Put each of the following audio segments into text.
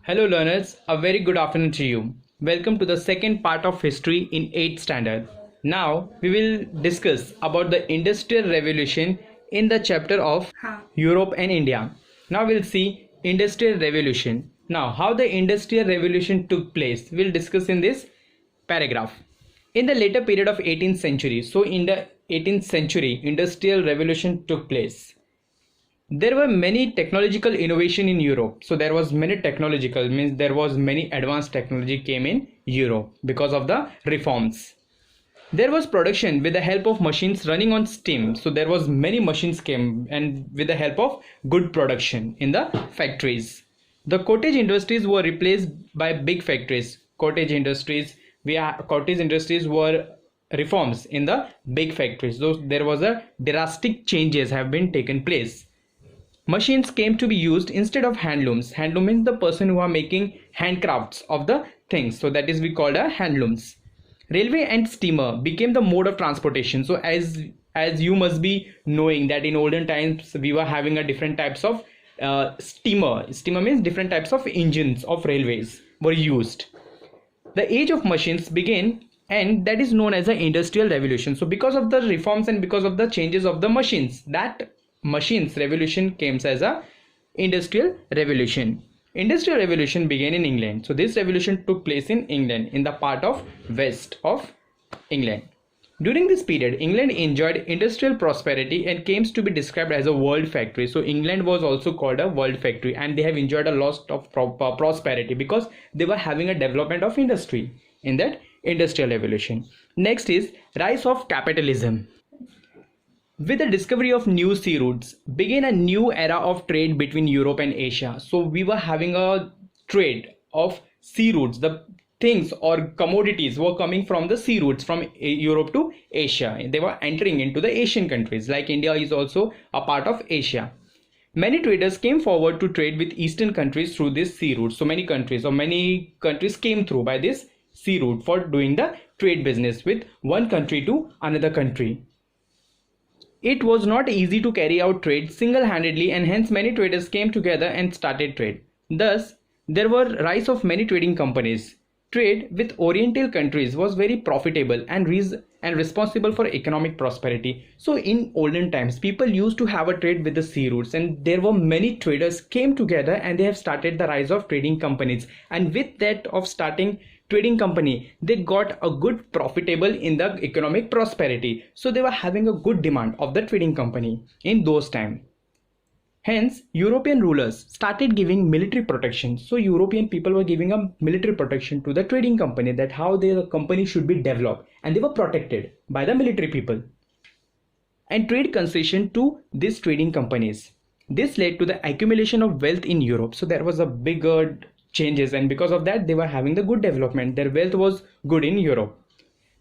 Hello learners, a very good afternoon to you. Welcome to the second part of history in 8th standard. Now we will discuss about the industrial revolution in the chapter of Europe and India. Now we'll see industrial revolution. Now how the industrial revolution took place, we'll discuss in this paragraph. In the later period of 18th century, so in the 18th century, industrial revolution took place. There were many technological innovation in Europe. So there was many technological, means there was many advanced technology came in Europe because of the reforms. There was production with the help of machines running on steam. So there was many machines came and with the help of good production in the factories. The cottage industries were replaced by big factories. Cottage industries were reforms in the big factories. So there was a drastic changes have been taken place. Machines came to be used instead of handlooms. Handloom means the person who are making handcrafts of the things. So that is we called a handlooms. Railway and steamer became the mode of transportation. So as you must be knowing that in olden times we were having a different types of steamer. Steamer means different types of engines of railways were used. The age of machines began, and that is known as the industrial revolution. So because of the reforms and because of the changes of the machines, that machines revolution came as a industrial revolution. Industrial revolution began in England. So this revolution took place in England, in the part of west of England. During this period, England enjoyed industrial prosperity and came to be described as a world factory. So England was also called a world factory, and they have enjoyed a lot of prosperity because they were having a development of industry in that industrial revolution. Next is rise of capitalism. With the discovery of new sea routes, began a new era of trade between Europe and Asia. So we were having a trade of sea routes. The things or commodities were coming from the sea routes from Europe to Asia. They were entering into the Asian countries, like India is also a part of Asia. Many traders came forward to trade with Eastern countries through this sea route. So many countries came through by this sea route for doing the trade business with one country to another country. It was not easy to carry out trade single-handedly, and hence many traders came together and started trade. Thus, there were rise of many trading companies. Trade with Oriental countries was very profitable and responsible for economic prosperity. So in olden times, people used to have a trade with the sea routes, and there were many traders came together and they have started the rise of trading companies. And with that of starting trading company, they got a good profitable in the economic prosperity. So they were having a good demand of the trading company in those times. Hence, European rulers started giving military protection. So European people were giving a military protection to the trading company, that how the company should be developed, and they were protected by the military people. And trade concession to these trading companies. This led to the accumulation of wealth in Europe. So there was a bigger changes, and because of that they were having the good development. Their wealth was good in Europe.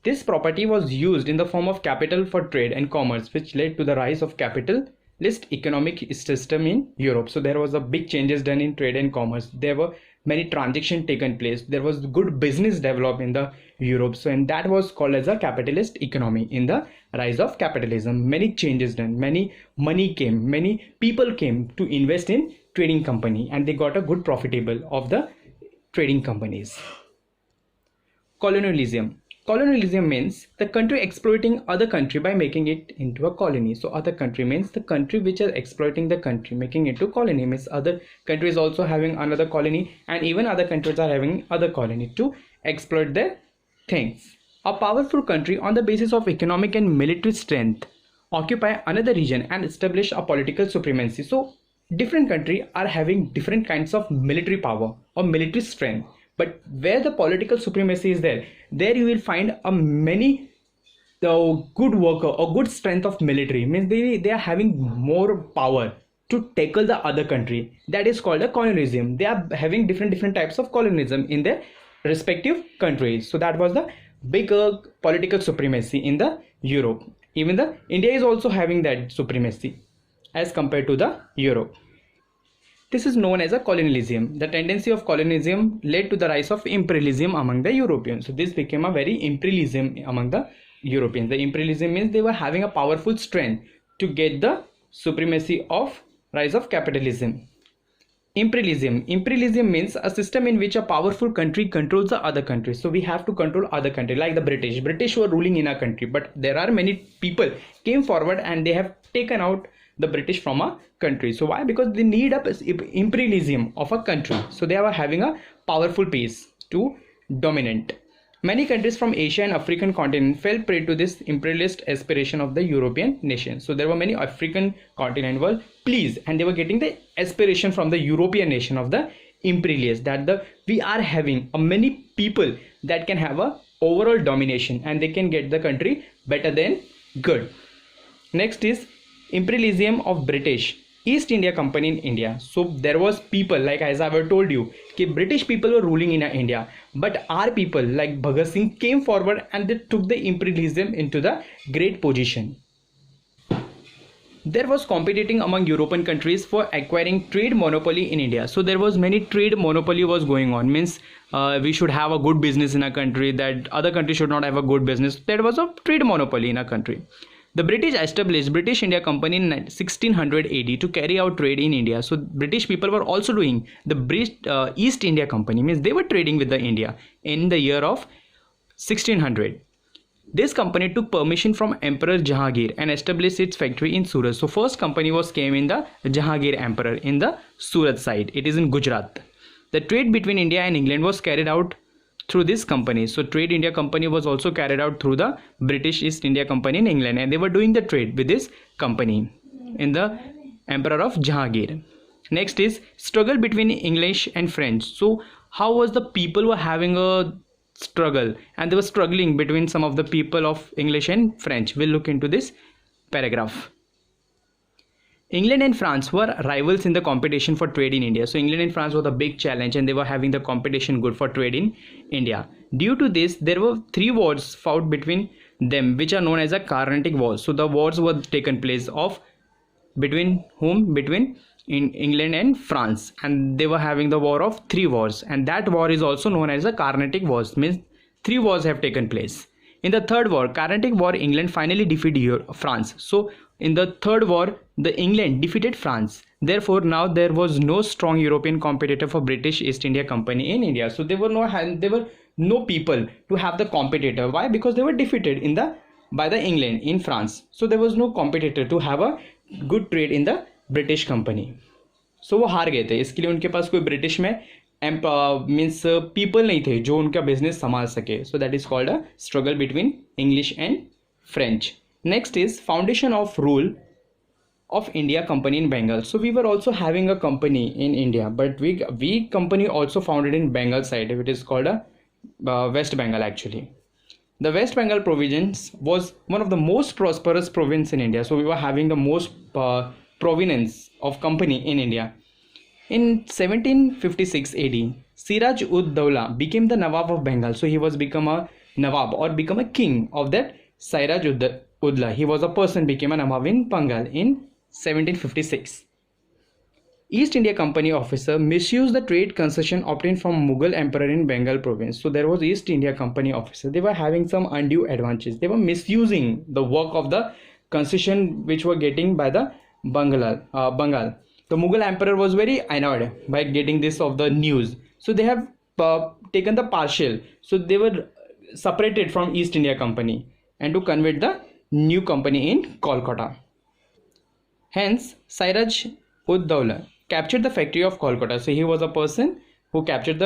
This property was used in the form of capital for trade and commerce, which led to the rise of capitalist economic system in Europe. So there was a big changes done in trade and commerce. There were many transactions taken place. There was good business developed in the Europe. So and that was called as a capitalist economy. In the rise of capitalism, many changes done, many money came, many people came to invest in trading company, and they got a good profitable of the trading companies. Colonialism. Colonialism means the country exploiting other country by making it into a colony. So other country means the country which are exploiting the country, making it to colony. Means other countries also having another colony, and even other countries are having other colony to exploit their things. A powerful country on the basis of economic and military strength occupy another region and establish a political supremacy. So different countries are having different kinds of military power or military strength, but where the political supremacy is there you will find a many good worker or good strength of military. Means they are having more power to tackle the other country. That is called a colonialism. They are having different types of colonialism in their respective countries. So that was the bigger political supremacy in the Europe. Even the India is also having that supremacy as compared to the Europe. This is known as a colonialism. The tendency of colonialism led to the rise of imperialism among the Europeans. So this became a very imperialism among the Europeans. The imperialism means they were having a powerful strength to get the supremacy of rise of capitalism. Imperialism means a system in which a powerful country controls the other country. So we have to control other country, like the British were ruling in a country, but there are many people came forward and they have taken out the British from a country. So why? Because they need a imperialism of a country, so they are having a powerful pace to dominate. Many countries from Asia and African continent fell prey to this imperialist aspiration of the European nations. So there were many African continent were pleased and they were getting the aspiration from the European nation of the imperialists, that we are having a many people that can have a overall domination and they can get the country better than good. Next is imperialism of British East India Company in India. So there was people, like as I have told you, कि British people were ruling in India, but our people like Bhagat Singh came forward and they took the imperialism into the great position. There was competing among European countries for acquiring trade monopoly in India. So there was many trade monopoly was going on, means we should have a good business in a country, that other countries should not have a good business. There was a trade monopoly in a country. The British established British India Company in 1600 AD to carry out trade in India. So British people were also doing the East India Company, means they were trading with the India in the year of 1600. This company took permission from Emperor Jahangir and established its factory in Surat. So first company came in the Jahangir Emperor in the Surat side. It is in Gujarat. The trade between India and England was carried out through this company. So Trade India Company was also carried out through the British East India Company in England, and they were doing the trade with this company in the Emperor of Jahangir. Next is struggle between English and French. So how was the people were having a struggle, and they were struggling between some of the people of English and French. We'll look into this paragraph. England and France were rivals in the competition for trade in India. So England and France were the big challenge and they were having the competition good for trade in India. Due to this, there were 3 wars fought between them, which are known as the Carnatic Wars. So the wars were taken place of between whom? Between in England and France, and they were having the war of 3 wars, and that war is also known as the Carnatic Wars, means 3 wars have taken place. In the third war, Carnatic War, England finally defeated France. So in the third war, the England defeated France. Therefore, now there was no strong European competitor for British East India Company in India. So there were no people to have the competitor. Why? Because they were defeated by the England in France. So there was no competitor to have a good trade in the British Company. So वो हार गए थे, इसके लिए उनके पास कोई British में means people नहीं थे जो उनका बिजनेस संभाल सके. So that is called a struggle between English and French. Next is foundation of rule of India Company in Bengal. So we were also having a company in India, but we company also founded in Bengal side. It is called a West Bengal actually. The West Bengal province was one of the most prosperous province in India. So we were having the most provenance of company in India. In 1756 AD, Siraj ud Dawla became the Nawab of Bengal. So he was become a Nawab or become a king of that Siraj Udla. He was a person became a Nawab in Bengal in 1756. East India Company officer misused the trade concession obtained from Mughal emperor in Bengal province. So there was East India Company officer. They were having some undue advantages. They were misusing the work of the concession which were getting by the Bengal. The Mughal emperor was very annoyed by getting this of the news. So they have taken the partial. So they were separated from East India Company and to convert the new company in Kolkata. Hence, Siraj ud Dawla captured the factory of Kolkata. So he was a person who captured the